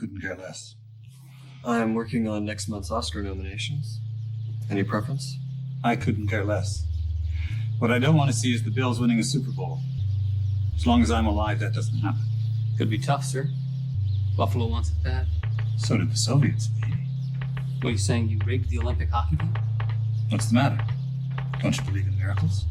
couldn't care less. I'm working on next month's Oscar nominations. Any preference? I couldn't care less. What I don't want to see is the Bills winning a Super Bowl. As long as I'm alive, that doesn't happen. Could be tough, sir. Buffalo wants it bad. So did the Soviets, baby. What are you saying? You rigged the Olympic hockey game? What's the matter? Don't you believe in miracles?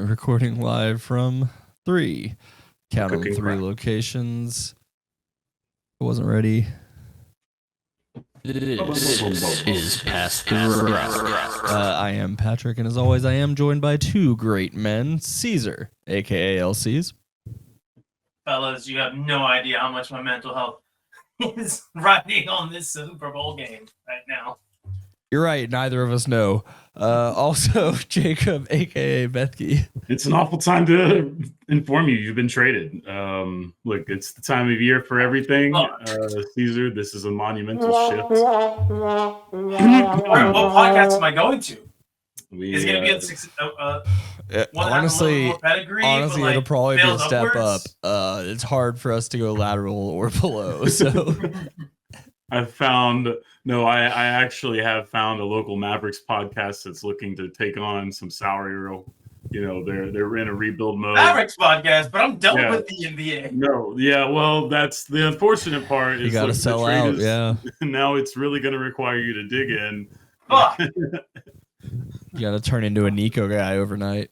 Recording live from 3. Count on 3 locations. I wasn't ready. This is Past the Rock. I am Patrick, and as always, I am joined by 2 great men. Caesar, a.k.a. LCs. Fellas, you have no idea how much my mental health is riding on this Super Bowl game right now. You're right, neither of us know. Also, Jacob, a.k.a. Bethke. It's an awful time to inform you. You've been traded. Look, it's the time of year for everything. Caesar, this is a monumental shift. What podcast am I going to? Is it going to be honestly, like, it'll probably be a step upwards? up. It's hard for us to go lateral or below. So I actually have found a local Mavericks podcast that's looking to take on some salary role. You know, they're in a rebuild mode. Mavericks podcast, but I'm done with the NBA. No, yeah, well, that's the unfortunate part. You got to sell out, Now it's really going to require you to dig in. You got to turn into a Nico guy overnight.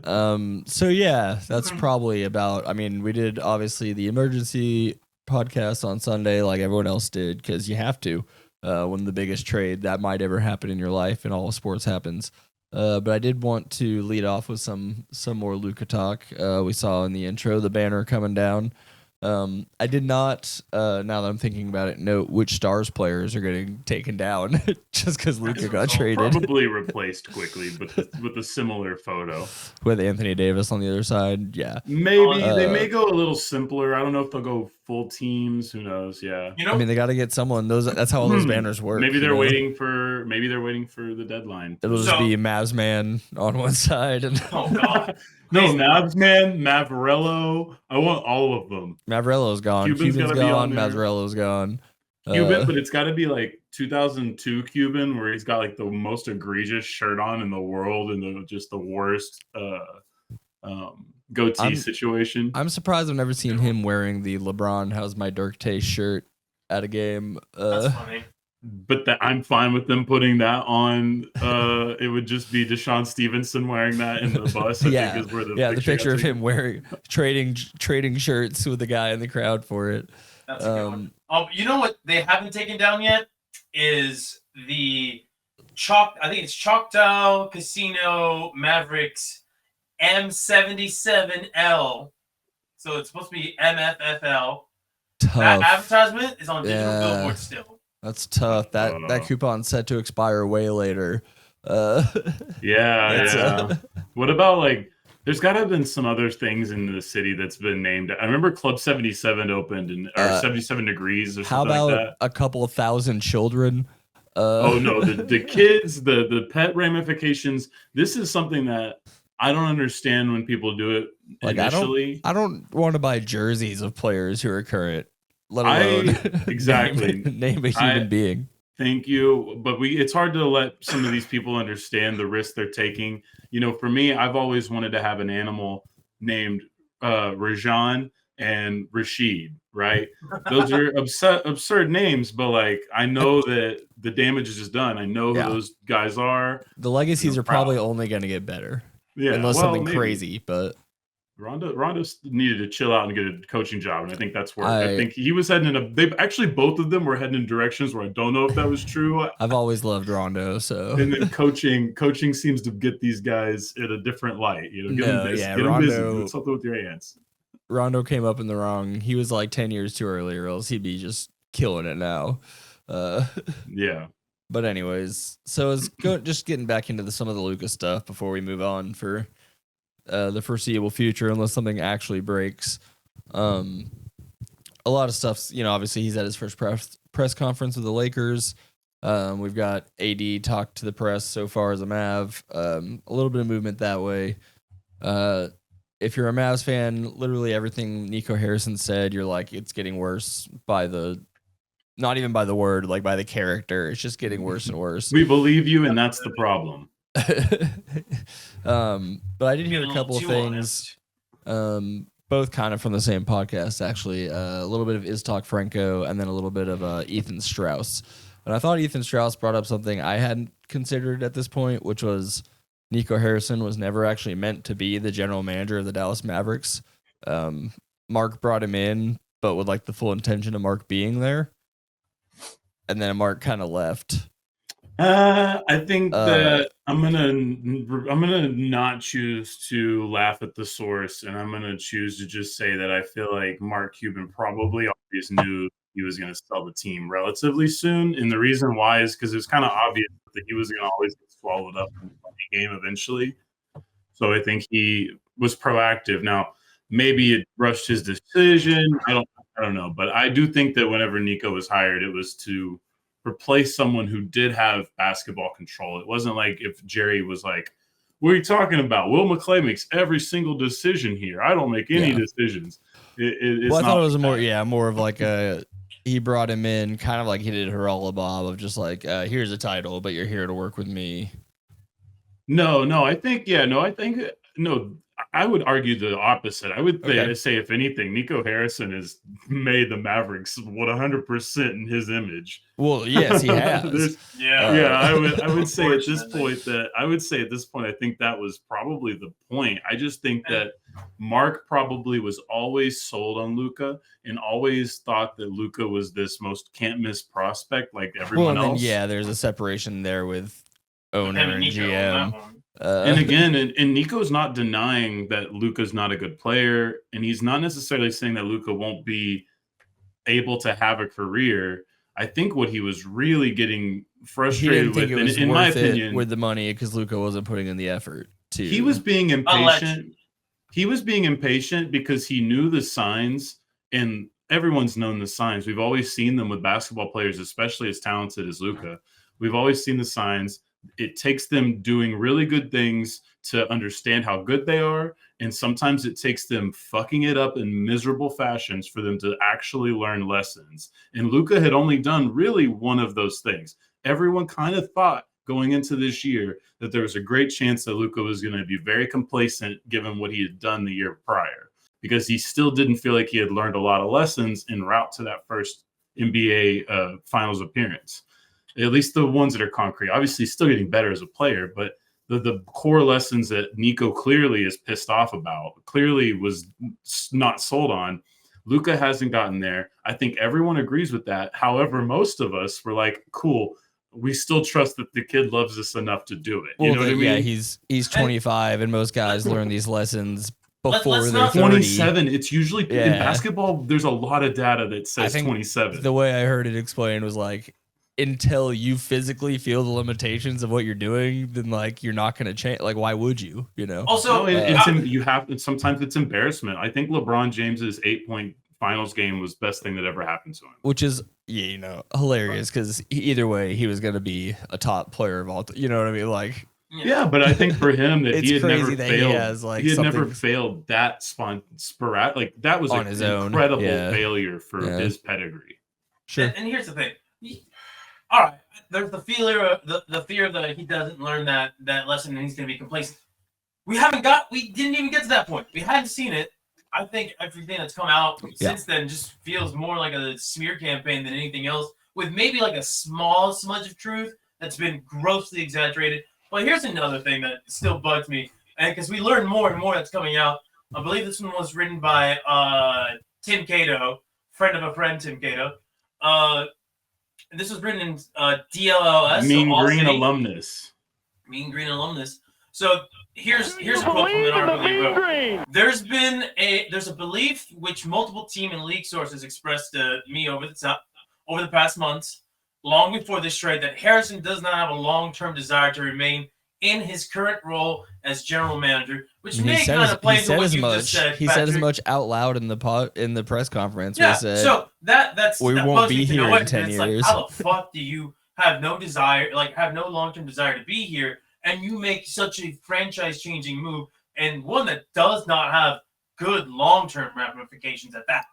So yeah, that's probably about. I mean, we did obviously the emergency podcast on Sunday, like everyone else did, because you have to. One of the biggest trade that might ever happen in your life, and all of sports happens. But I did want to lead off with some more Luka talk. We saw in the intro the banner coming down. I did not, now that I'm thinking about it, note which Stars players are getting taken down just because Luka got traded. Probably replaced quickly, but with a similar photo. With Anthony Davis on the other side, yeah. Maybe they may go a little simpler. I don't know if they'll go full teams. Who knows? Yeah. I mean, they got to get someone. That's how all those banners work. Maybe they're waiting for the deadline. It'll just be Mavs man on one side and oh god. No, Mavs man, Mavrello. I want all of them. Mavrello's gone. Cuban's gone. Mavrello's gone. Cuban, but it's got to be like 2002 Cuban, where he's got like the most egregious shirt on in the world and just the worst goatee situation. I'm surprised I've never seen him wearing the LeBron "How's my Dirk Taste" shirt at a game. That's funny. But I'm fine with them putting that on. It would just be Deshaun Stevenson wearing that in the bus. I think is where the picture of him wearing trading shirts with the guy in the crowd for it. That's a good one. You know what they haven't taken down yet is the I think it's Choctaw Casino Mavericks M77L. So it's supposed to be MFFL. Tough. That advertisement is on digital billboard still. That's tough. That coupon's set to expire way later. Yeah. What about like? There's got to have been some other things in the city that's been named. I remember Club 77 opened or 77 Degrees or something like that. How about a couple of thousand children? Oh no, the kids, the pet ramifications. This is something that I don't understand when people do it initially. I don't want to buy jerseys of players who are current. Let alone name a human being. Thank you. But it's hard to let some of these people understand the risk they're taking. You know, for me, I've always wanted to have an animal named Rajan and Rashid, right? Those are absurd names, but like I know that the damage is just done. I know who those guys are. The legacies are probably only going to get better. Yeah, unless something crazy, but Rondo needed to chill out and get a coaching job, and I think that's where I think he was heading in they actually both of them were heading in directions where I don't know if that was true. I've always loved Rondo, so and then coaching seems to get these guys in a different light. You know, get them busy, do something with your hands. Rondo came up in the wrong. He was like 10 years too early, or else he'd be just killing it now. Yeah. But anyways, so just getting back into some of the Luka stuff before we move on for the foreseeable future, unless something actually breaks. A lot of stuff's, obviously he's at his first press conference with the Lakers. We've got AD talk to the press so far as a Mav. A little bit of movement that way. If you're a Mavs fan, literally everything Nico Harrison said, you're like, it's getting worse by not even by the word, like by the character. It's just getting worse and worse. We believe you, and that's the problem. But I did hear a couple of things, both kind of from the same podcast, actually. A little bit of Is Talk Franco, and then a little bit of Ethan Strauss. And I thought Ethan Strauss brought up something I hadn't considered at this point, which was Nico Harrison was never actually meant to be the general manager of the Dallas Mavericks. Mark brought him in, but with like the full intention of Mark being there. And then Mark kind of left. I think that I'm gonna not choose to laugh at the source, and I'm gonna choose to just say that I feel like Mark Cuban probably always knew he was going to sell the team relatively soon, and the reason why is because it was kind of obvious that he was going to always get swallowed up in the game eventually. So I think he was proactive. Now maybe it rushed his decision. I don't know, but I do think that whenever Nico was hired, it was to replace someone who did have basketball control. It wasn't like if Jerry was like, what are you talking about? Will McClay makes every single decision here. I don't make any decisions. It's I thought it was more of like he brought him in kind of like he did Bob of just like, here's a title, but you're here to work with me. I would argue the opposite. I would say, if anything, Nico Harrison has made the Mavericks 100% in his image. Well, yes, he has. I would say at this point, I think that was probably the point. I just think that Mark probably was always sold on Luka and always thought that Luka was this most can't miss prospect like everyone else. There's a separation there with owner and GM. And again, and Nico's not denying that Luka's not a good player, and he's not necessarily saying that Luka won't be able to have a career. I think what he was really getting frustrated with, in my opinion, with the money, because Luka wasn't putting in the effort. He was being impatient. He was being impatient because he knew the signs, and everyone's known the signs. We've always seen them with basketball players, especially as talented as Luka. We've always seen the signs. It takes them doing really good things to understand how good they are. And sometimes it takes them fucking it up in miserable fashions for them to actually learn lessons. And Luka had only done really one of those things. Everyone kind of thought going into this year that there was a great chance that Luka was going to be very complacent given what he had done the year prior, because he still didn't feel like he had learned a lot of lessons en route to that first NBA finals appearance. At least the ones that are concrete. Obviously, he's still getting better as a player, but the core lessons that Nico clearly is pissed off about, clearly was not sold on, Luka hasn't gotten there. I think everyone agrees with that. However, most of us were like, cool, we still trust that the kid loves us enough to do it. You know what I mean? Yeah, he's 25, and most guys learn these lessons before they're 30. 27. It's usually in basketball, there's a lot of data that says 27. The way I heard it explained was like, until you physically feel the limitations of what you're doing, then like you're not going to change. Like, why would you? Also, sometimes it's embarrassment. I think LeBron James's 8-point finals game was best thing that ever happened to him, which is hilarious because either way he was going to be a top player of all time. You know what I mean? Like, yeah, but I think for him that he had never failed. He had never failed that sporadic. Like that was an incredible failure for his pedigree. Sure. And here's the thing. All right, there's the fear that he doesn't learn that lesson and he's going to be complacent. We didn't even get to that point. We hadn't seen it. I think everything that's come out since then just feels more like a smear campaign than anything else, with maybe like a small smudge of truth that's been grossly exaggerated. But here's another thing that still bugs me, and because we learn more and more that's coming out. I believe this one was written by Tim Cato, friend of a friend, Tim Cato. This was written in DLLS. Mean Green alumnus. Mean Green alumnus. So here's a quote from an article he wrote. There's a belief which multiple team and league sources expressed to me over the past months. long before this trade that Harrison does not have a long-term desire to remain in his current role as general manager, which may kind of play into what you just said. He said as much out loud in the press conference. Yeah, Where he said, so that's we that won't buzzed me be to here no in end. 10 And it's years. Like, how the fuck do you have no desire, like have no long-term desire to be here, and you make such a franchise-changing move, and one that does not have good long-term ramifications at that?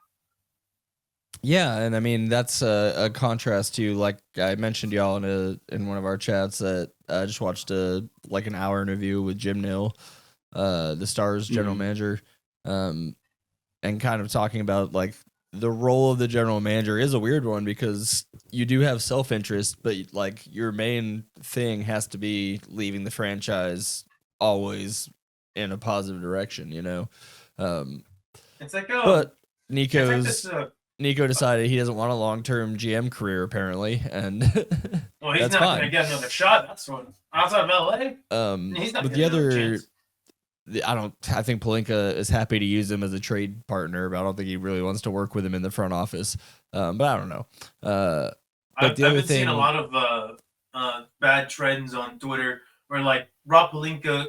Yeah, and I mean that's a contrast to, like I mentioned y'all in one of our chats, that I just watched an hour interview with Jim Nill, the Stars general manager, and kind of talking about like the role of the general manager is a weird one because you do have self-interest, but like your main thing has to be leaving the franchise always in a positive direction, you know. It's like But it's Nico decided he doesn't want a long-term GM career apparently, and well, he's that's not fine. going to get another shot. That's one outside of LA. He's not But getting the another other, chance. I think Pelinka is happy to use him as a trade partner, but I don't think he really wants to work with him in the front office. But I don't know. But I've the other been seeing thing, a lot of bad trends on Twitter where like Rob Pelinka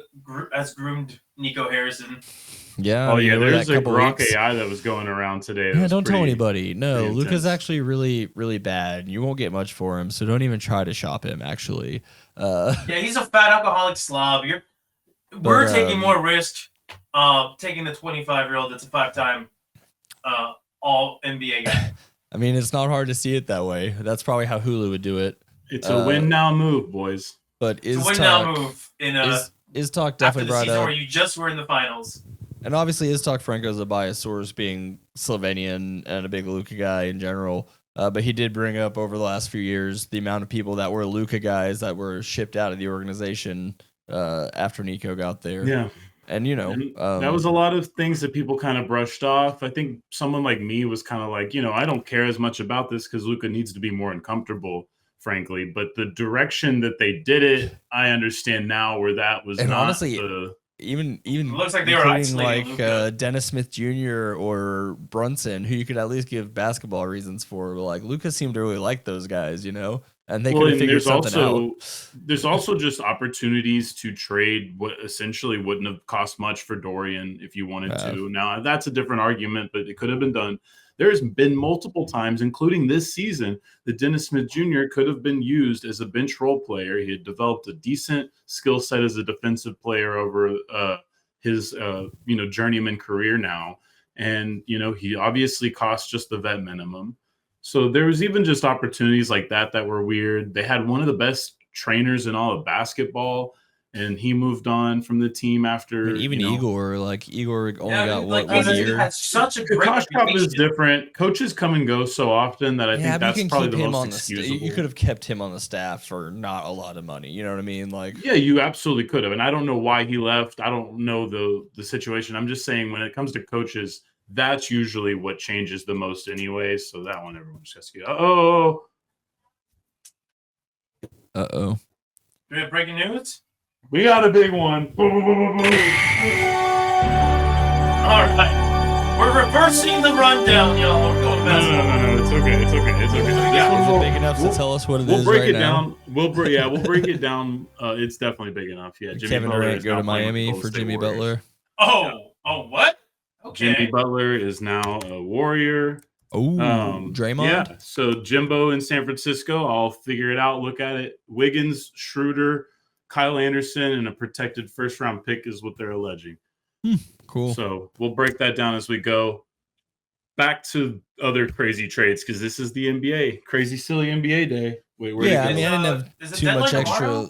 has groomed Nico Harrison. yeah. Oh I mean, yeah, over there's that a couple Gronk weeks- AI that was going around today. that Yeah, was don't tell pretty- anybody. No, pretty Luka's intense. actually really, really bad. You won't get much for him, so don't even try to shop him. Actually, Yeah, he's a fat alcoholic slob. We're taking more risk taking the 25-year-old that's a 5-time all NBA guy. I mean, it's not hard to see it that way. That's probably how Hulu would do it. It's a win now move, boys. But It's a win now move in is talk after definitely the brought season up, where you just were in the finals. and obviously Iztok Franco's a biased source, being Slovenian and a big Luka guy in general. But he did bring up over the last few years the amount of people that were Luka guys that were shipped out of the organization after Nico got there. Yeah. And you know, And that was a lot of things that people kind of brushed off. I think someone like me was kind of like, I don't care as much about this because Luka needs to be more uncomfortable, frankly. But the direction that they did it, I understand now where that was And not honestly, the... even It looks like they were including isolating like Luka. Dennis Smith Jr. or Brunson, who you could at least give basketball reasons for. But like Luka seemed to really like those guys, you know, and they could have figured something out. There's also just opportunities to trade what essentially wouldn't have cost much for Dorian if you wanted to. Now that's a different argument, but it could have been done. There's been multiple times, including this season, that Dennis Smith Jr. could have been used as a bench role player. He had developed a decent skill set as a defensive player over his journeyman career now. And, he obviously cost just the vet minimum. So there was even just opportunities like that were weird. They had one of the best trainers in all of basketball, and he moved on from the team after. I mean, even Igor only got like, 1 he year. had such a The great Koshkov is reputation. different. Coaches come and go so often that I think but that's you can probably keep the him most on excusable. You could have kept him on the staff for not a lot of money. You know what I mean? Like, Yeah, you absolutely could have. And I don't know why he left. I don't know the situation. I'm just saying when it comes to coaches, that's usually what changes the most anyway. So that one, everyone just has to go, Do we have breaking news? we got a big one. All right. We're reversing the rundown, y'all. We're going fast. No. It's okay. It's okay. is it big enough to tell us what it We'll is break right it now? down. We'll break it down. It's definitely big enough. Yeah, Jimmy Kevin Butler Durant is go now to playing with the Miami Golden for State Jimmy Warriors. Butler. Oh, what? Okay. Jimmy Butler is now a Warrior. Oh, Draymond. Yeah. So Jimbo in San Francisco, I'll figure it out. Look at it. Wiggins, Schroeder, Kyle Anderson, and a protected first-round pick is what they're alleging. Cool. So we'll break that down as we go. Back to other crazy trades because this is the NBA. Crazy, silly NBA day. Wait, where Yeah, I did mean, it I go? didn't have is it too much deadline extra. tomorrow?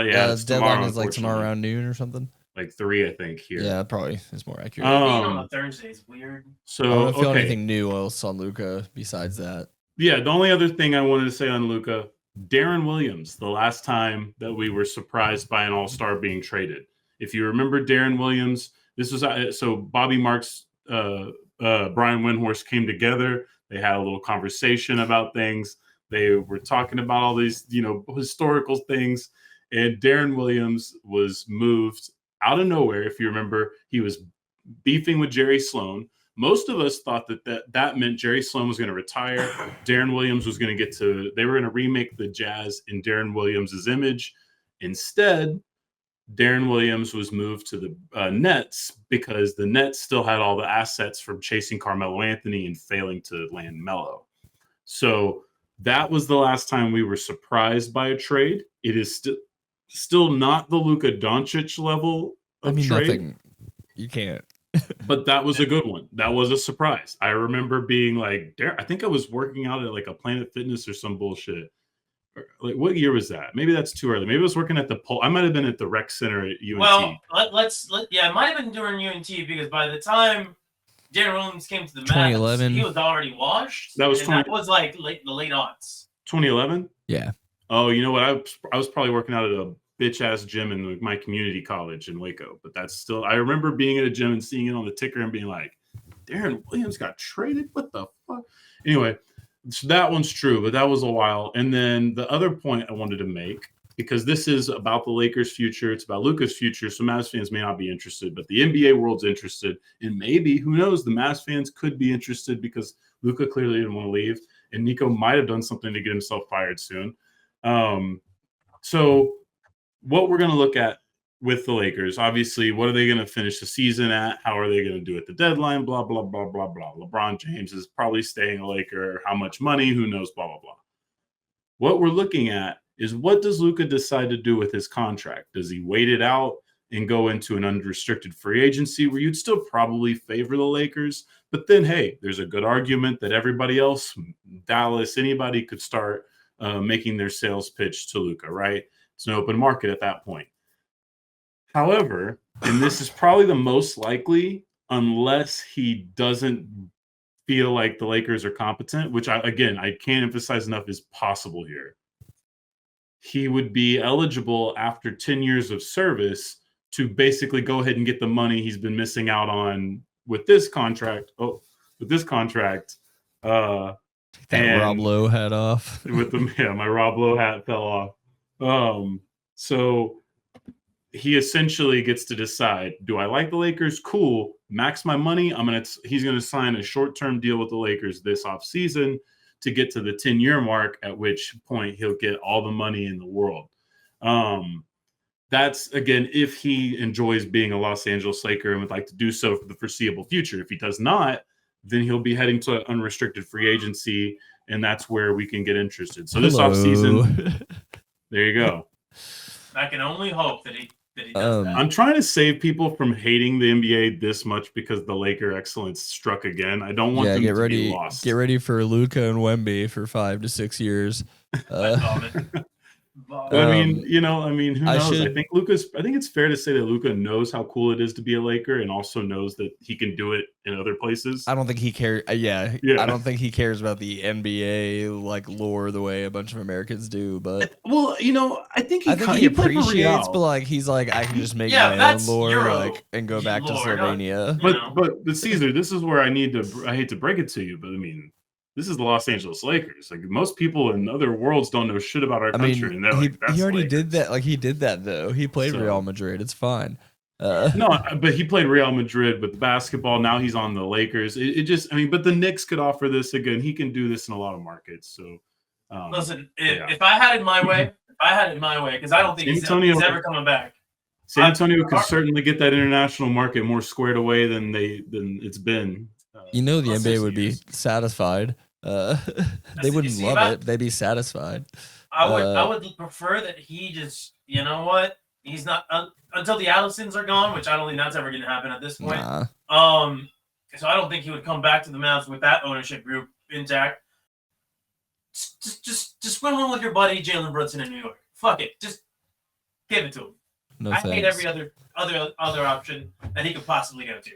Yeah, it's deadline tomorrow, is like tomorrow unfortunately. around noon or something. Like 3, I think, here. Yeah, probably is more accurate. Being on a Thursday is weird. I So, don't feel okay. anything new else on Luka besides that. Yeah, the only other thing I wanted to say on Luka, Darren Williams, the last time that we were surprised by an all-star being traded. If you remember Darren Williams, this was so Bobby Marks, Brian Windhorst came together. They had a little conversation about things. They were talking about all these, historical things. And Darren Williams was moved out of nowhere. If you remember, he was beefing with Jerry Sloan. most of us thought that meant Jerry Sloan was going to retire. Darren Williams was going to they were going to remake the Jazz in Darren Williams' image. Instead, Darren Williams was moved to the Nets because the Nets still had all the assets from chasing Carmelo Anthony and failing to land Melo. So that was the last time we were surprised by a trade. It is still not the Luka Doncic level of trade. Nothing. You can't. But that was a good one. That was a surprise. I remember being like, I think I was working out at like a Planet Fitness or some bullshit. Like, what year was that? Maybe that's too early. Maybe I was working at the Pole. I might have been at the rec center at UNT. Well, it might have been during UNT because by the time Darren Williams came to the Mavs, 2011. he was already washed. That was that was like the late aughts. 2011? Yeah. Oh, you know what? I was probably working out at a bitch ass gym in my community college in Waco, but that's still. I remember being at a gym and seeing it on the ticker and being like, Darren Williams got traded. What the fuck? Anyway, so that one's true, but that was a while. And then the other point I wanted to make, because this is about the Lakers' future, it's about Luka's future. So Mavs fans may not be interested, but the NBA world's interested, and maybe who knows? The Mavs fans could be interested because Luka clearly didn't want to leave, and Nico might have done something to get himself fired soon. So what we're going to look at with the Lakers, obviously, what are they going to finish the season at? How are they going to do at the deadline? Blah, blah, blah, blah, blah. LeBron James is probably staying a Laker. How much money? Who knows? Blah, blah, blah. What we're looking at is what does Luka decide to do with his contract? Does he wait it out and go into an unrestricted free agency where you'd still probably favor the Lakers? But then, hey, there's a good argument that everybody else, Dallas, anybody could start making their sales pitch to Luka, right? It's an open market at that point. However, and this is probably the most likely, unless he doesn't feel like the Lakers are competent, which I can't emphasize enough is possible here. He would be eligible after 10 years of service to basically go ahead and get the money he's been missing out on with this contract. That Rob Lowe hat off. With the my Rob Lowe hat fell off. So he essentially gets to decide, do I like the Lakers? Cool. Max my money. He's going to sign a short-term deal with the Lakers this offseason to get to the 10-year mark, at which point he'll get all the money in the world. That's, again, if he enjoys being a Los Angeles Laker and would like to do so for the foreseeable future. If he does not, then he'll be heading to an unrestricted free agency, and that's where we can get interested. So this offseason, there you go. I can only hope that he does that. I'm trying to save people from hating the NBA this much because the Laker excellence struck again. I don't want them to be lost. Get ready for Luka and Wemby for 5 to 6 years. I mean, who knows? I think it's fair to say that Luka knows how cool it is to be a Laker and also knows that he can do it in other places. I don't think he cares. I don't think he cares about the NBA like lore the way a bunch of Americans do. But I think he appreciates. But like he's like, I can just make my own lore and go back to Slovenia. But Caesar, this is where I hate to break it to you, but I mean, this is the Los Angeles Lakers. Like most people in other worlds don't know shit about our country. And he already did that. Like he did that though. He played Real Madrid. It's fine. No, but he played Real Madrid with basketball. Now he's on the Lakers. But the Knicks could offer this again. He can do this in a lot of markets. So listen, if I had it my way, because I don't think he's ever coming back. San Antonio could certainly get that international market more squared away than it's been. The NBA would be satisfied. They wouldn't love it. They'd be satisfied. I would prefer that he just, you know what? He's not until the Allisons are gone, which I don't think that's ever going to happen at this point. Nah. So I don't think he would come back to the Mavs with that ownership group intact. Just win one with your buddy Jalen Brunson in New York. Fuck it, just give it to him. No I thanks. hate every other option that he could possibly go to.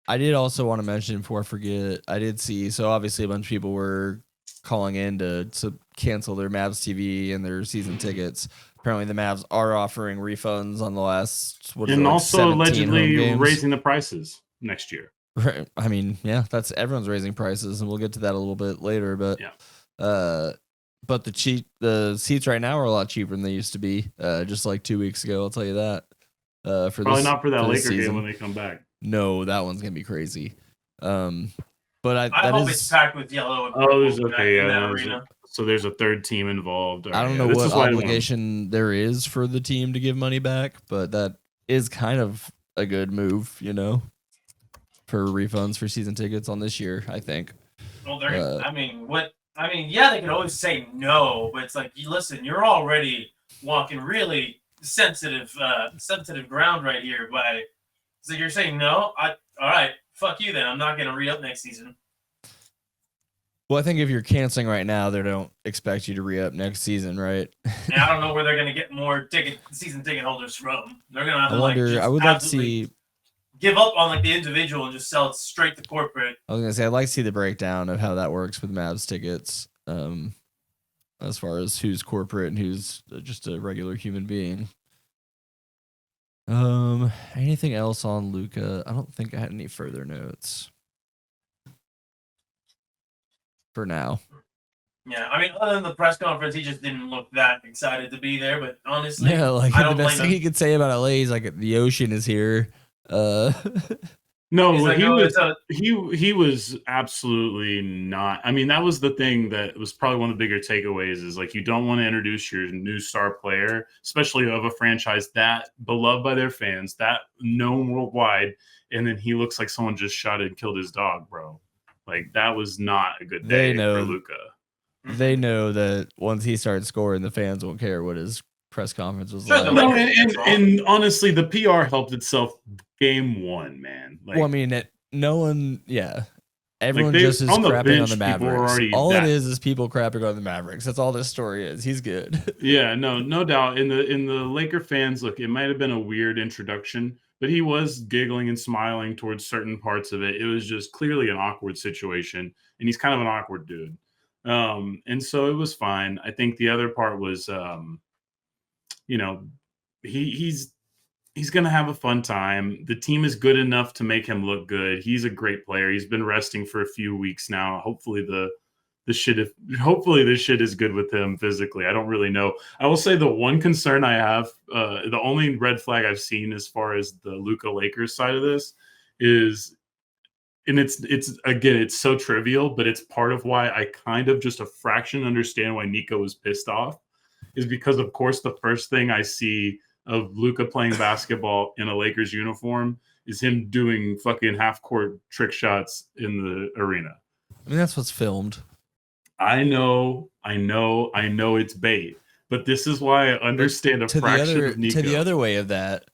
I did also want to mention before I forget, I did see, so obviously a bunch of people were calling in to cancel their Mavs TV and their season tickets. Apparently the Mavs are offering refunds on the last, also allegedly raising the prices next year. Right. I mean, yeah, everyone's raising prices, and we'll get to that a little bit later. But but the seats right now are a lot cheaper than they used to be. Just like 2 weeks ago, I'll tell you that. Probably not for that Laker game when they come back. no, that one's gonna be crazy. But I that hope is it's packed with yellow and Oh, purple there's in that, okay. in Yeah, that no, arena. so there's a third team involved. I don't know This what is why I wanna- obligation there is for the team to give money back, but that is kind of a good move, for refunds for season tickets on this year, I think. Well, yeah, they could always say no, but it's like, listen, you're already walking really sensitive ground right here. So you're saying no? All right, fuck you then. I'm not gonna re-up next season. Well, I think if you're canceling right now, they don't expect you to re-up next season, right? And I don't know where they're gonna get more season ticket holders from. They're gonna have to I would like to see. give up on like the individual and just sell it straight to corporate. I was gonna say I'd like to see the breakdown of how that works with Mavs tickets, as far as who's corporate and who's just a regular human being. Anything else on Luka? I don't think I had any further notes for now. Yeah, I mean, other than the press conference, he just didn't look that excited to be there. But honestly, Yeah, like I the don't best blame thing him. he could say about LA is like the ocean is here. No, He's like, he "Oh, was it's a-" he was absolutely not. I mean, that was the thing that was probably one of the bigger takeaways is like you don't want to introduce your new star player, especially of a franchise that beloved by their fans, that known worldwide, and then he looks like someone just shot and killed his dog, bro. Like that was not a good day for Luka. They know that once he starts scoring, the fans won't care what his press conference was Sure, like. the No, Lakers- and honestly, the PR helped itself game one, man. Like, Well, I mean, no one, yeah. Everyone they- just is on the crapping on bench, the people were Mavericks. already All that- it is people crapping on the Mavericks. That's all this story is. He's good. yeah, no doubt. In the Laker fans, look, it might have been a weird introduction, but he was giggling and smiling towards certain parts of it. It was just clearly an awkward situation, and he's kind of an awkward dude. And so it was fine. I think the other part was, he's going to have a fun time. The team is good enough to make him look good. He's a great player. He's been resting for a few weeks now. Hopefully the shit is good with him physically. I don't really know. I will say the one concern I have, the only red flag I've seen as far as the Luka Lakers side of this is, and it's again, it's so trivial, but it's part of why I kind of just a fraction understand why Nico was pissed off, is because of course the first thing I see of Luka playing basketball in a Lakers uniform is him doing fucking half court trick shots in the arena. I mean, that's what's filmed. I know it's bait, but this is why I understand a fraction of Nico. To the other way of that,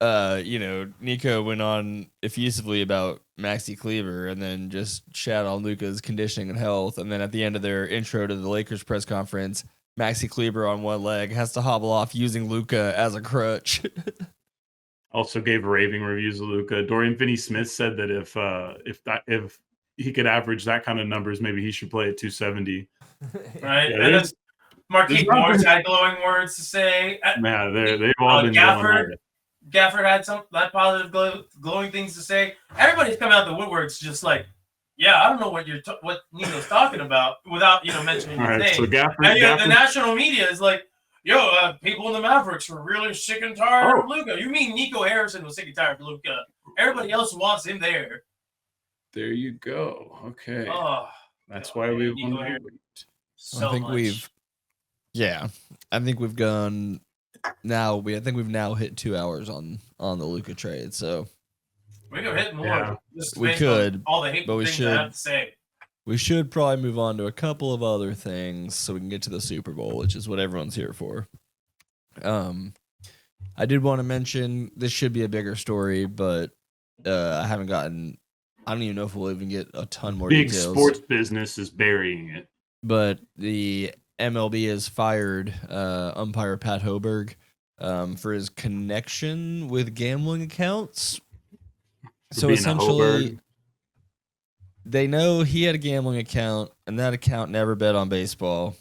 Nico went on effusively about Maxi Kleber and then just shat on Luka's conditioning and health. And then at the end of their intro to the Lakers press conference, Maxi Kleber on one leg has to hobble off using Luka as a crutch. Also gave raving reviews of Luka. Dorian Finney-Smith said that if he could average that kind of numbers, maybe he should play at 270. Right? Yeah, And then Marquise Morris had glowing words to say. Man, they've all been going at it. Gafford had that positive glowing things to say. Everybody's coming out the woodworks just like, yeah, I don't know what Nino's talking about without mentioning his name. So Gafford, The national media is like, yo, people in the Mavericks were really sick and tired of Luka. You mean Nico Harrison was sick and tired of Luka? Everybody else wants him there. There you go. Okay. Oh, that's why we Nico want to Harrison. wait. So I think we've gone now. I think we've now hit 2 hours on the Luka trade. So we could hit more. Yeah. Just We based could, on all the hateful but we things I have to say. we should probably move on to a couple of other things so we can get to the Super Bowl, which is what everyone's here for. I did want to mention this should be a bigger story, but I don't even know if we'll even get a ton more Big details. sports business is burying it. But the MLB has fired umpire Pat Hoberg for his connection with gambling accounts. For So being a essentially, Hoberg. they know he had a gambling account, and that account never bet on baseball.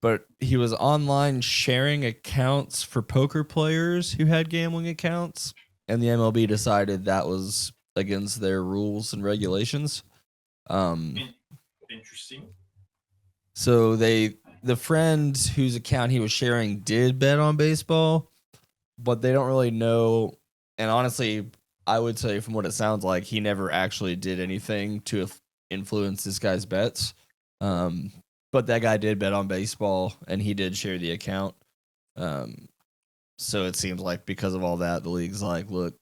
But he was online sharing accounts for poker players who had gambling accounts, and the MLB decided that was against their rules and regulations. Interesting. So the friend whose account he was sharing did bet on baseball, but they don't really know. And honestly, I would say from what it sounds like, he never actually did anything to influence this guy's bets. But that guy did bet on baseball, and he did share the account. So it seems like because of all that, the league's like, look,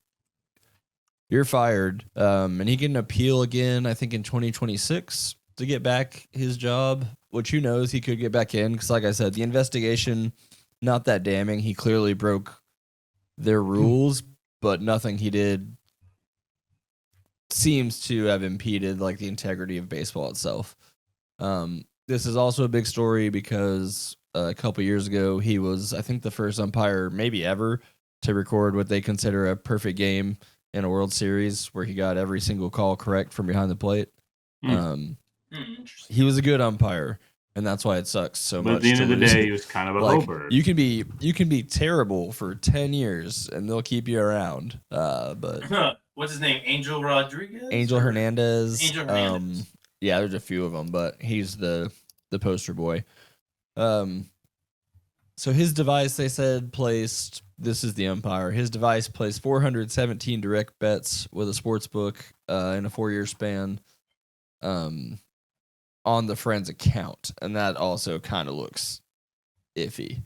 you're fired. And he can appeal again, I think, in 2026 to get back his job, which who knows, he could get back in. Because like I said, the investigation, not that damning. He clearly broke their rules, but nothing he did seems to have impeded like the integrity of baseball itself. This is also a big story because a couple years ago, he was, I think, the first umpire maybe ever to record what they consider a perfect game in a World Series, where he got every single call correct from behind the plate. He was a good umpire, and that's why it sucks so much. But at the end of the day, he was kind of a Hoberg. You can be terrible for 10 years, and they'll keep you around. But what's his name? Angel Rodriguez? Angel Hernandez. Angel Hernandez. Yeah, there's a few of them, but he's the poster boy. So his device, they said, placed, this is the umpire, his device placed 417 direct bets with a sports book in a 4-year span on the friend's account. And that also kind of looks iffy.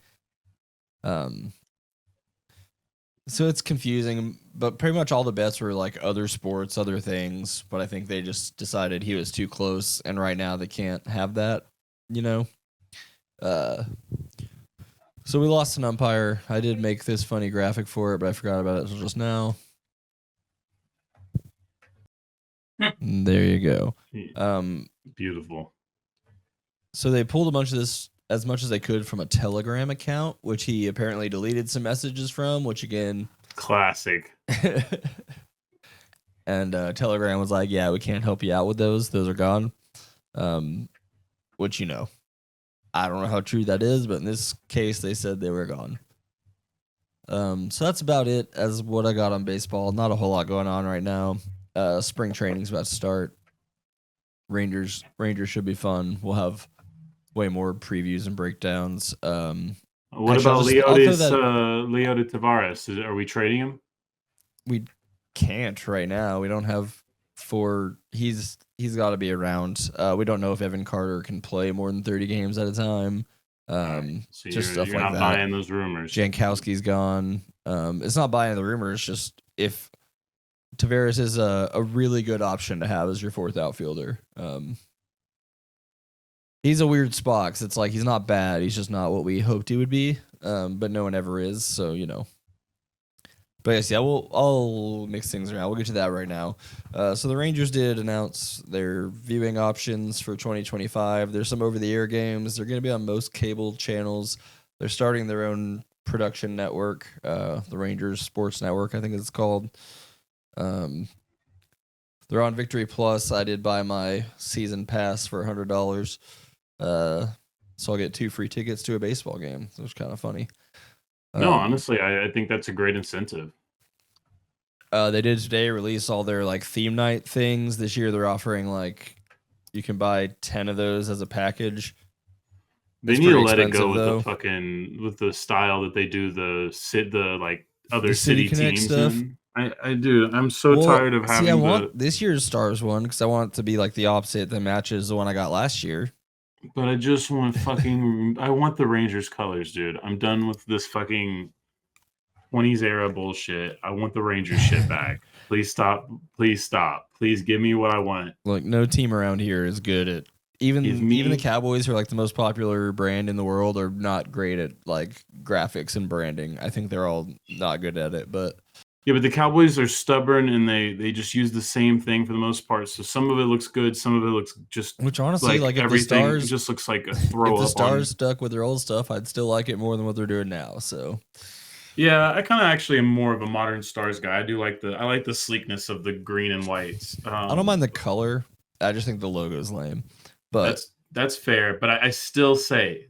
So it's confusing, but pretty much all the bets were like other sports, other things. But I think they just decided he was too close, and right now they can't have that, you know? So we lost an umpire. I did make this funny graphic for it, but I forgot about it just now. There you go. Beautiful. So they pulled a bunch of this, as much as they could, from a Telegram account, which he apparently deleted some messages from, which again... Classic. And Telegram was like, yeah, we can't help you out with those. Those are gone. Which, you know, I don't know how true that is, but in this case, they said they were gone. So that's about it as what I got on baseball. Not a whole lot going on right now. Spring training's about to start. Rangers should be fun. We'll have way more previews and breakdowns. What about Leody Tavares? Are we trading him? We can't right now. We don't have he's got to be around. We don't know if Evan Carter can play more than 30 games at a time. So just stuff you're like not that. buying those rumors. Jankowski's gone. It's not buying the rumors. Just if Tavares is a really good option to have as your fourth outfielder. He's a weird spot 'cause it's like he's not bad. He's just not what we hoped he would be. But no one ever is. So, you know. But yes, yeah, I'll mix things around. We'll get to that right now. So the Rangers did announce their viewing options for 2025. There's some over-the-air games. They're going to be on most cable channels. They're starting their own production network, the Rangers Sports Network, I think it's called. They're on Victory Plus. I did buy my season pass for $100. So I'll get 2 free tickets to a baseball game. It was kind of funny. No, honestly, I think that's a great incentive. They did today release all their like theme night things. This year they're offering like you can buy 10 of those as a package. They need to let it go with the style that they do the like other city teams stuff. I do. I'm so tired of having. I want this year's Stars one because I want it to be like the opposite that matches the one I got last year. But I just want I want the Rangers colors, dude. I'm done with this fucking 20s era bullshit. I want the Rangers shit back. Please stop. Please stop. Please give me what I want. Look, no team around here is good at even the Cowboys, who are like the most popular brand in the world, are not great at like graphics and branding. I think they're all not good at it, but yeah, but the Cowboys are stubborn and they just use the same thing for the most part. So some of it looks good, some of it looks just which honestly, like if everything the Stars just looks like a throw up. If the Stars stuck with their old stuff, I'd still like it more than what they're doing now. So yeah, I kind of actually am more of a modern Stars guy. I like the sleekness of the green and whites. I don't mind the color. I just think the logo's lame. But that's fair. But I still say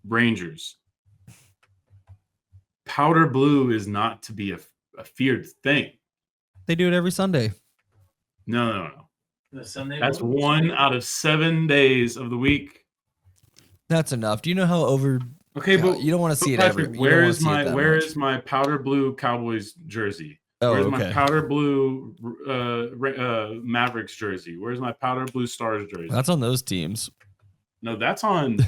Rangers. Powder blue is not to be a feared thing. They do it every Sunday. No. The Sunday. That's 1 out of 7 days of the week. That's enough. Do you know how over? Okay, but you don't want to see it Patrick, every. Where is my powder blue Cowboys jersey? Oh, Where's okay. my powder blue Mavericks jersey? Where's my powder blue Stars jersey? That's on those teams. No, that's on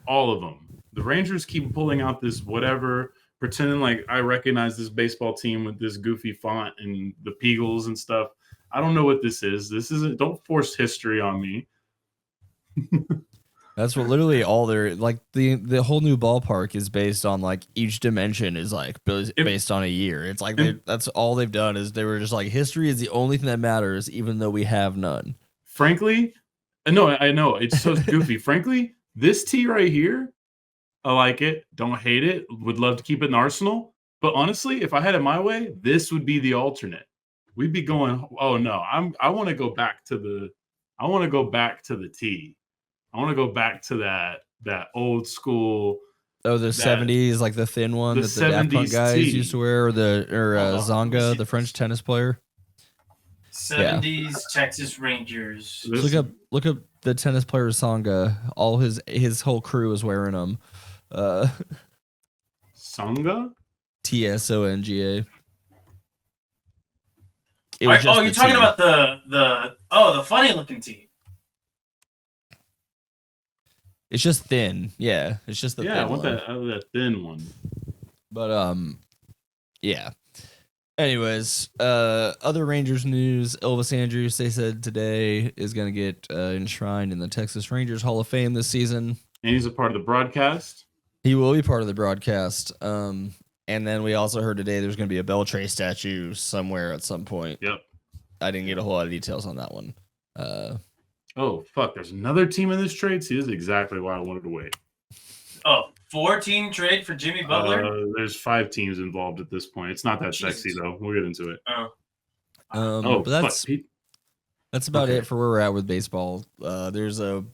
all of them. The Rangers keep pulling out this whatever, pretending like I recognize this baseball team with this goofy font and the Peagles and stuff. I don't know what this is. This isn't. Don't force history on me. That's what literally all their like the whole new ballpark is based on. Like each dimension is like based on a year. It's like that's all they've done is they were just like history is the only thing that matters, even though we have none. Frankly, no, I know it's so goofy. Frankly, this tee right here, I like it. Don't hate it. Would love to keep it in Arsenal. But honestly, if I had it my way, this would be the alternate. We'd be going. Oh no, I want to go back to the. I want to go back to the tee. I want to go back to that old school. Oh, the 70s, like the thin one the that the Daft Punk 70s guys tee. used to wear, or Zonga, the French tennis player. 70s Texas Rangers. This- Look up the tennis player Zonga. All his whole crew was wearing them. Sangha? TSONGA. Oh, you're talking about the funny looking team. It's just thin. Yeah, it's just the Yeah, thin I want one. that thin one. But yeah. Anyways, other Rangers news. Elvis Andrews, they said today, is going to get enshrined in the Texas Rangers Hall of Fame this season. And he's a part of the broadcast. He will be part of the broadcast. And then we also heard today there's going to be a Beltray statue somewhere at some point. Yep. I didn't get a whole lot of details on that one. Oh, fuck. There's another team in this trade. See, this is exactly why I wanted to wait. Oh, 4-team trade for Jimmy Butler? There's 5 teams involved at this point. It's not that Jesus. sexy, though. We'll get into it. Oh. But that's about Okay. it for where we're at with baseball. There's a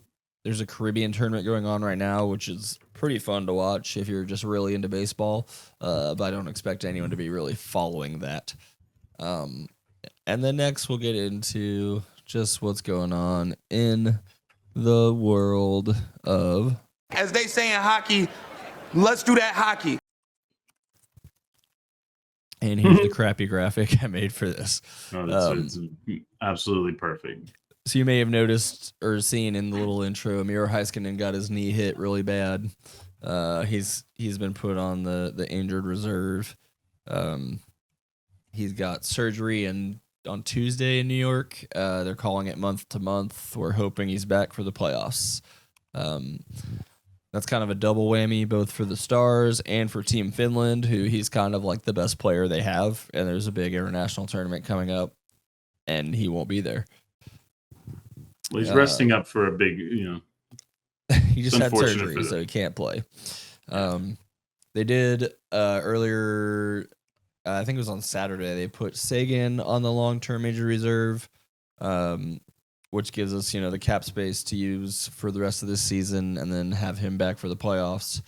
Caribbean tournament going on right now, which is pretty fun to watch if you're just really into baseball. But I don't expect anyone to be really following that. And then next we'll get into just what's going on in the world of. As they say in hockey, let's do that hockey. And here's the crappy graphic I made for this. No, it's absolutely perfect. So you may have noticed or seen in the little intro, Miro Heiskanen got his knee hit really bad. He's been put on the injured reserve. He's got surgery on Tuesday in New York. They're calling it month to month. We're hoping he's back for the playoffs. That's kind of a double whammy, both for the Stars and for Team Finland, who he's kind of like the best player they have. And there's a big international tournament coming up, and he won't be there. Well, he's resting up for a big, He just had unfortunate surgery, for them. so he can't play. They did earlier, I think it was on Saturday, they put Sagan on the long-term injury reserve, which gives us, the cap space to use for the rest of this season and then have him back for the playoffs.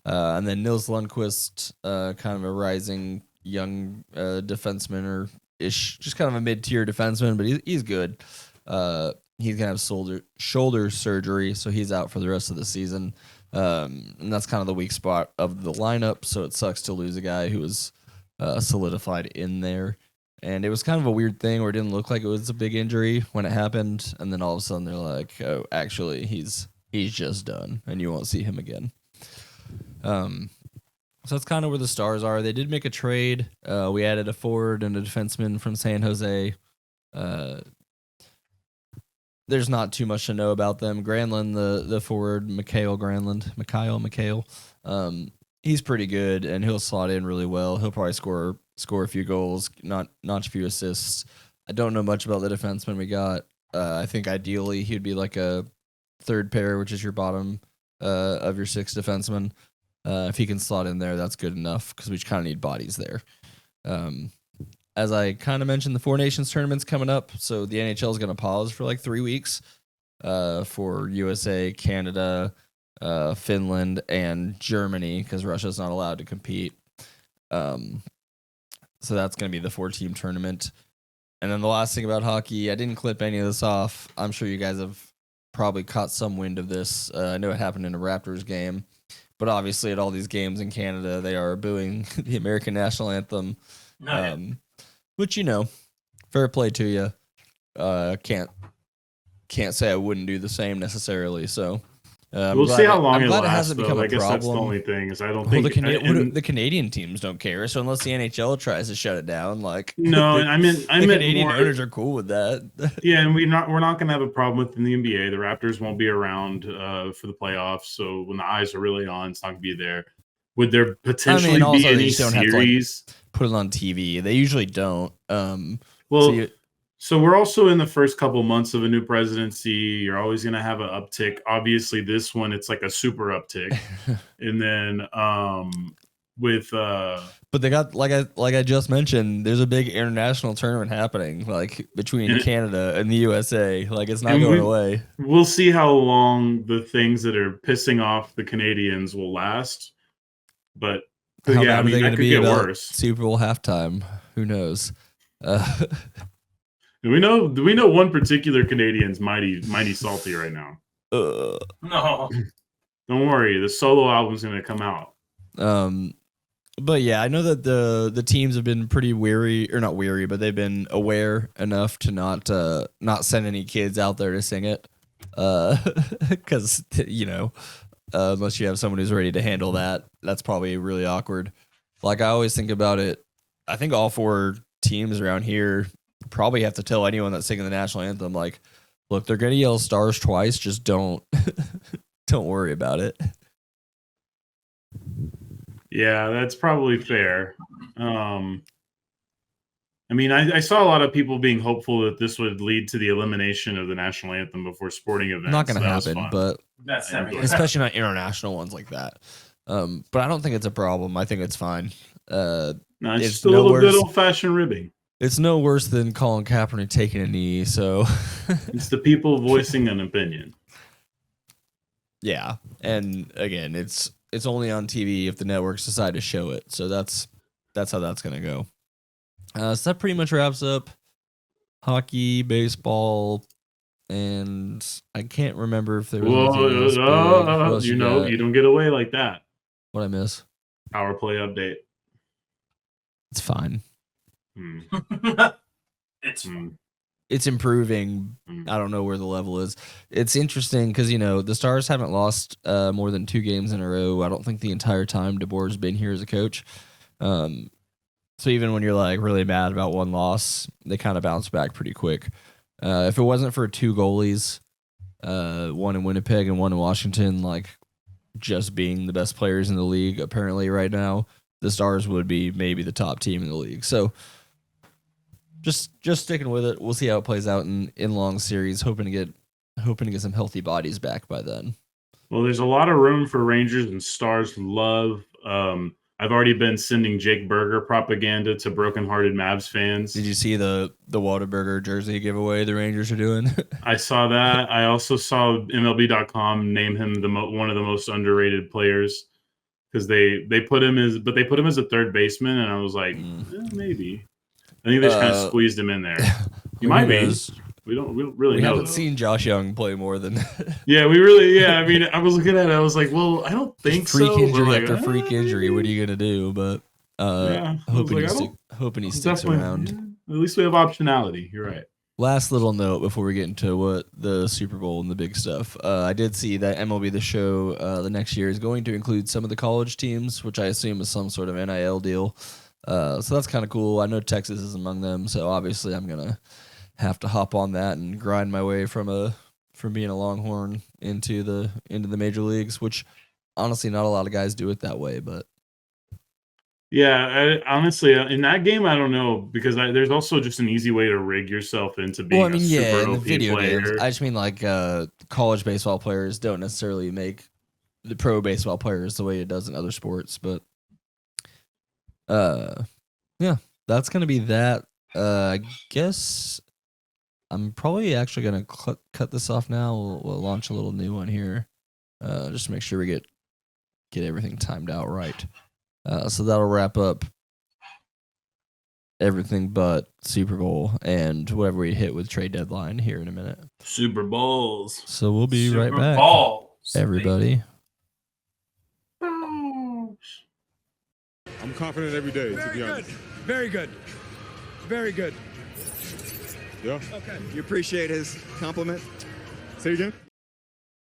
And then Nils Lundqvist, kind of a rising young defenseman or ish, just kind of a mid-tier defenseman, but he's good. He's gonna have shoulder surgery, so he's out for the rest of the season. And that's kind of the weak spot of the lineup. So it sucks to lose a guy who was solidified in there. And it was kind of a weird thing where it didn't look like it was a big injury when it happened, and then all of a sudden they're like, "Oh, actually, he's just done, and you won't see him again." So that's kind of where the Stars are. They did make a trade. We added a forward and a defenseman from San Jose. There's not too much to know about them. Granlund, the forward, Mikael Granlund, he's pretty good, and he'll slot in really well. He'll probably score a few goals, not a few assists. I don't know much about the defenseman we got. I think ideally he'd be like a third pair, which is your bottom of your 6 defensemen. If he can slot in there, that's good enough because we kind of need bodies there. As I kind of mentioned, the Four Nations tournament's coming up, so the NHL is going to pause for like 3 weeks for USA, Canada, Finland, and Germany because Russia's not allowed to compete. So that's going to be the 4-team tournament. And then the last thing about hockey, I didn't clip any of this off. I'm sure you guys have probably caught some wind of this. I know it happened in a Raptors game, but obviously at all these games in Canada, they are booing the American national anthem. Which, fair play to you. Can't say I wouldn't do the same necessarily. So we'll see how long I'm it glad lasts. it hasn't become I a guess that's the problem. only thing is I don't Well, think the Canadian teams don't care. So unless the NHL tries to shut it down, no, the, I meant the Canadian owners are cool with that. Yeah, and we're not going to have a problem with in the NBA. The Raptors won't be around for the playoffs, so when the eyes are really on, it's not going to be there. Would there potentially be any series? Put it on TV. They usually don't. So we're also in the first couple months of a new presidency. You're always going to have an uptick. Obviously, this one it's like a super uptick, and then but they got like I just mentioned, there's a big international tournament happening between Canada and the USA. It's not going away. We'll see how long the things that are pissing off the Canadians will last. But how bad are they going to be about worse. Super Bowl halftime? Who knows? We know one particular Canadian's mighty salty right now. No. Don't worry, the solo album's going to come out. But yeah, I know that the teams have been pretty weary, or not weary, but they've been aware enough to not send any kids out there to sing it, because unless you have someone who's ready to handle that, that's probably really awkward. I always think about it. I think all 4 teams around here probably have to tell anyone that's singing the national anthem, look, they're gonna yell stars twice, just don't worry about it. Yeah, that's probably fair. I saw a lot of people being hopeful that this would lead to the elimination of the national anthem before sporting events. Not going to happen, but that's especially not international ones like that. But I don't think it's a problem. I think it's fine. No, it's just a little good old-fashioned ribbing. It's no worse than Colin Kaepernick taking a knee. So it's the people voicing an opinion. Yeah, and again, it's only on TV if the networks decide to show it. So that's how that's gonna go. So that pretty much wraps up hockey, baseball, and I can't remember if there was anything else you don't get away like that. What I miss? Power play update. It's fine. It's improving. I don't know where the level is. It's interesting because the Stars haven't lost more than 2 games in a row. I don't think the entire time DeBoer's been here as a coach. So even when you're really mad about one loss, they kind of bounce back pretty quick. If it wasn't for 2 goalies, one in Winnipeg and one in Washington, just being the best players in the league apparently right now, the Stars would be maybe the top team in the league. So just sticking with it. We'll see how it plays out in long series. Hoping to get some healthy bodies back by then. Well, there's a lot of room for Rangers and Stars love. I've already been sending Jake Berger propaganda to brokenhearted Mavs fans. Did you see the Whataburger jersey giveaway the Rangers are doing? I saw that. I also saw MLB.com name him one of the most underrated players because they put him as a third baseman, and I was like, maybe. I think they just kind of squeezed him in there. He might be. We don't really know. We haven't seen Josh Young play more than. Yeah, we really. Yeah, I mean, I was looking at it. I was like, well, I don't think freak so. Injury after freak injury. What are you gonna do? But hoping he sticks around. At least we have optionality. You're right. Last little note before we get into what the Super Bowl and the big stuff. I did see that MLB The Show the next year is going to include some of the college teams, which I assume is some sort of NIL deal. So that's kind of cool. I know Texas is among them, so obviously I'm gonna have to hop on that and grind my way from being a Longhorn into the major leagues, which honestly not a lot of guys do it that way. But yeah, honestly, in that game, I don't know because there's also just an easy way to rig yourself into being a super in the OP video player. games. I just mean college baseball players don't necessarily make the pro baseball players the way it does in other sports, but. Yeah, that's gonna be that. I guess I'm probably actually gonna cut this off now. We'll launch a little new one here, just to make sure we get everything timed out right. So that'll wrap up everything but Super Bowl and whatever we hit with trade deadline here in a minute. Super Bowls. So we'll be Super right back, Balls, everybody. I'm confident every day, to be honest. Very good. Very good. Yeah. Okay. You appreciate his compliment? Say again?